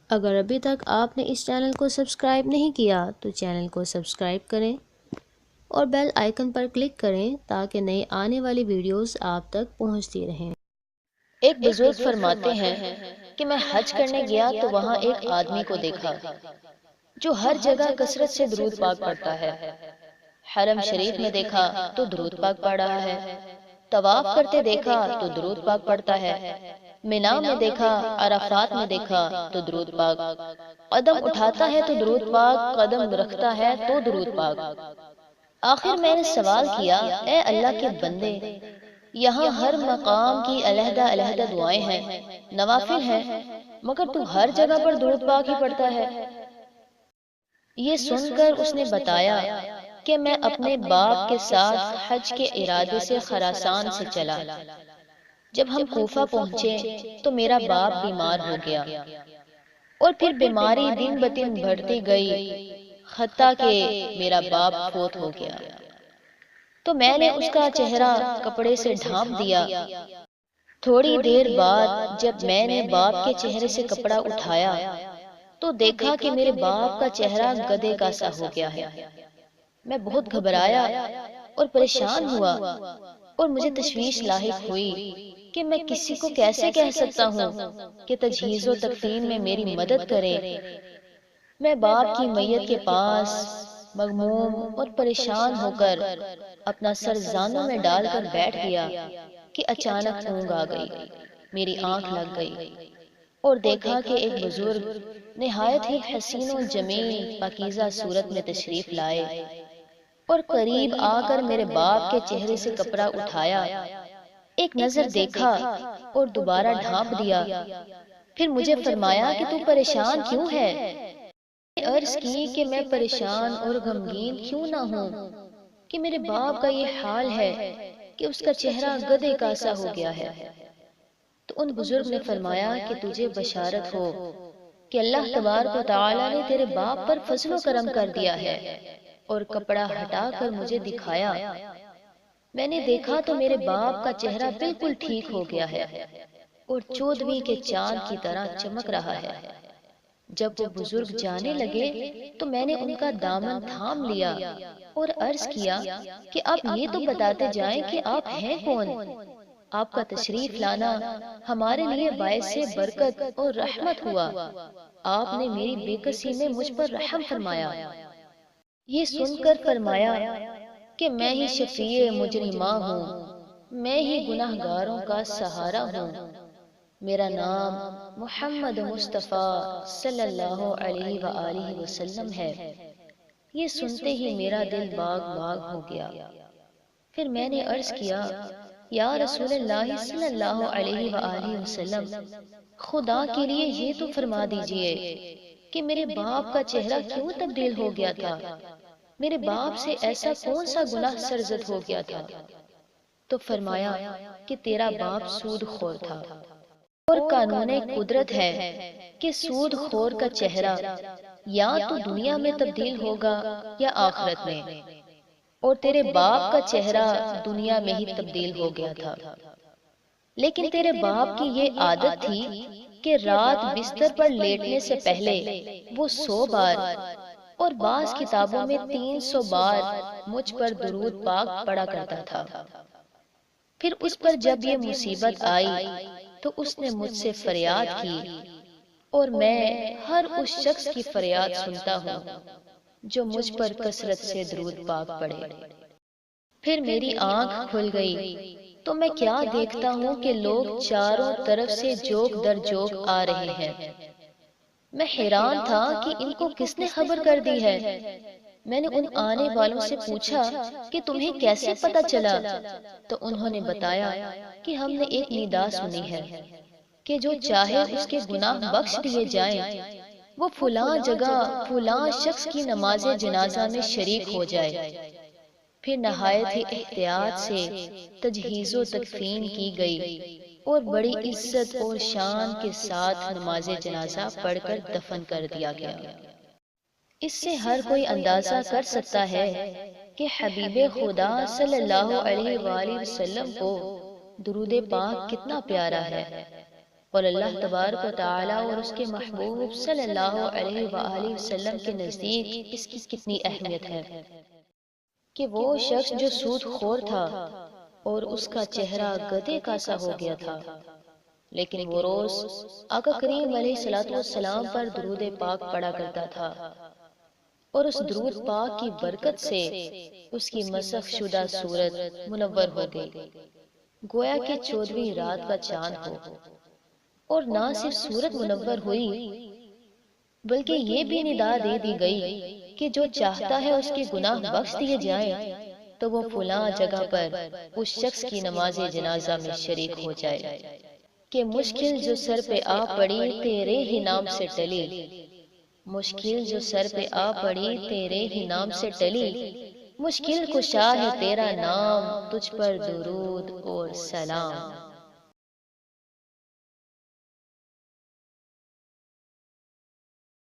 اگر ابھی تک آپ نے اس چینل کو سبسکرائب نہیں کیا تو چینل کو سبسکرائب کریں اور بیل آئیکن پر کلک کریں تاکہ نئے آنے والی ویڈیوز آپ تک پہنچتی رہیں۔ ایک بزرگ فرماتے ہیں کہ میں حج کرنے گیا تو وہاں ایک آدمی کو دیکھا جو ہر جگہ کثرت سے درود پاک پڑھتا ہے۔ حرم شریف میں دیکھا تو درود پاک پڑھ رہا ہے، طواف کرتے دیکھا تو درود پاک پڑھتا ہے، مینا میں دیکھا، عرفات میں دیکھا تو درود پاک، قدم اٹھاتا ہے تو درود پاک، قدم رکھتا ہے تو درود پاک۔ آخر میں نے سوال کیا، اے اللہ کے بندے، یہاں ہر مقام کی علیحدہ علیحدہ دعائیں ہیں، نوافل ہیں، مگر تو ہر جگہ پر درود پاک ہی پڑھتا ہے۔ یہ سن کر اس نے بتایا کہ میں اپنے باپ کے ساتھ حج کے ارادے سے خراسان سے چلا۔ جب ہم کوفہ پہنچے تو میرا باپ بیمار ہو گیا اور پھر بیماری دن بدن بڑھتی گئی، حتیٰ کہ میرا باپ فوت ہو گیا۔ تو میں نے اس کا چہرہ کپڑے سے ڈھانپ دیا۔ تھوڑی دیر بعد جب میں نے باپ کے چہرے سے کپڑا اٹھایا تو دیکھا کہ میرے باپ کا چہرہ گدھے کا سا ہو گیا ہے۔ میں بہت گھبرایا اور پریشان ہوا اور مجھے تشویش لاحق ہوئی کہ میں کسی کو کیسے کہہ سکتا ہوں کہ تجہیز و تکفین میں میری مدد کرے۔ میں باپ کی میت کے پاس مغموم اور پریشان ہو کر اپنا سر زانوں میں ڈال کر بیٹھ گیا کہ اچانک اونگ آ گئی، میری آنکھ لگ گئی اور دیکھا کہ ایک بزرگ نہایت ہی حسین و جمیل پاکیزہ صورت میں تشریف لائے اور قریب آ کر میرے باپ کے چہرے سے کپڑا اٹھایا، ایک نظر دیکھا اور دوبارہ ڈھانپ دیا۔ پھر مجھے فرمایا کہ تو پریشان کیوں ہے؟ میں نے عرض کی کہ میں پریشان اور غمگین کیوں نہ ہوں کہ میرے باپ کا یہ حال ہے کہ اس کا چہرہ گدھے کا سا ہو گیا ہے۔ تو ان بزرگ نے فرمایا کہ تجھے بشارت ہو کہ اللہ تبارک و تعالی نے تیرے باپ پر فضل و کرم کر دیا ہے، اور کپڑا ہٹا کر مجھے دکھایا۔ میں نے دیکھا تو میرے باپ کا چہرہ بالکل ٹھیک ہو گیا ہے اور 14ویں کے چاند کی طرح چمک رہا ہے۔ جب وہ بزرگ جانے لگے تو میں نے ان کا دامن تھام لیا اور عرض کیا کہ آپ یہ تو بتاتے جائیں کہ آپ ہیں کون؟ آپ کا تشریف لانا ہمارے لیے باعث برکت اور رحمت ہوا۔ آپ نے میری بے کسی میں مجھ پر رحم فرمایا۔ یہ سن کر فرمایا کہ میں ہی شفیع مجرماں ہوں، میں ہی گناہ گاروں کا سہارا ہوں، میرا نام محمد مصطفیٰ صلی اللہ علیہ وآلہ وسلم ہے۔ یہ سنتے ہی میرا دل باغ باغ ہو گیا۔ پھر میں نے عرض کیا، یا رسول اللہ صلی اللہ علیہ وآلہ وسلم، خدا کے لیے یہ تو فرما دیجئے کہ میرے باپ کا چہرہ کیوں تبدیل ہو گیا تھا؟ میرے باپ سے ایسا کون سا گناہ سرزد ہو گیا تھا؟ تو فرمایا کہ تیرا باپ سود خور تھا، اور قانون قدرت ہے کہ سود خور کا چہرہ یا تو دنیا میں تبدیل ہوگا یا آخرت میں، اور تیرے باپ کا چہرہ دنیا میں ہی تبدیل ہو گیا تھا۔ لیکن تیرے باپ کی یہ عادت تھی کہ رات بستر پر لیٹنے سے پہلے وہ 100 بار اور بعض کتابوں میں 300 بار مجھ پر درود پاک پڑھا کرتا تھا۔ پھر اس پر جب یہ مصیبت آئی تو اس نے مجھ سے فریاد کی، اور میں ہر اس شخص کی فریاد سنتا ہوں جو مجھ پر کثرت سے درود پاک پڑھے۔ پھر میری آنکھ کھل گئی تو میں کیا دیکھتا ہوں کہ لوگ چاروں طرف سے جوک در جوک آ رہے ہیں۔ میں حیران تھا کہ ان کو کس نے خبر کر دی ہے۔ میں نے ان آنے والوں سے پوچھا کہ تمہیں کیسے پتا چلا؟ تو انہوں نے بتایا کہ ہم نے ایک ندا سنی ہے کہ جو چاہے اس کے گناہ بخش دیے جائیں، وہ فلاں جگہ فلاں شخص کی نماز جنازہ میں شریک ہو جائے۔ پھر نہایت ہی احتیاط سے تجہیز و تکفین کی گئی اور بڑی عزت اور شان کے ساتھ نماز جنازہ پڑھ کر دفن کر دیا گیا۔ اس سے ہر کوئی اندازہ کر سکتا ہے کہ حبیب خدا صلی اللہ علیہ وآلہ وسلم کو درود پاک کتنا پیارا ہے۔ اور اللہ تبارک و تعالی اور اس کے محبوب صلی اللہ علیہ وآلہ وسلم کے نزدیک اس کی کتنی اہمیت ہے کہ وہ شخص جو سود خور تھا اور اس کا چہرہ گدھے کا سا ہو گیا تھا، لیکن وہ روز آقا کریم علیہ السلام پر درود پاک پڑھا کرتا تھا، اور اس درود پاک کی برکت سے اس کی مسخ شدہ صورت منور ہو گئی، گویا کہ 14ویں رات کا چاند ہو۔ اور نہ صرف صورت منور ہوئی بلکہ یہ بھی ندا دے دی گئی کہ جو چاہتا ہے اس کے گناہ بخش دیے جائیں تو وہ فلاں جگہ پر اس شخص کی نماز جنازہ میں شریک ہو جائے کہ مشکل جو سر پہ آ پڑی تیرے ہی نام سے ٹلی، مشکل جو سر پہ آ پڑی تیرے ہی نام سے ٹلی، مشکل کشا ہے تیرا نام، تجھ پر درود اور سلام۔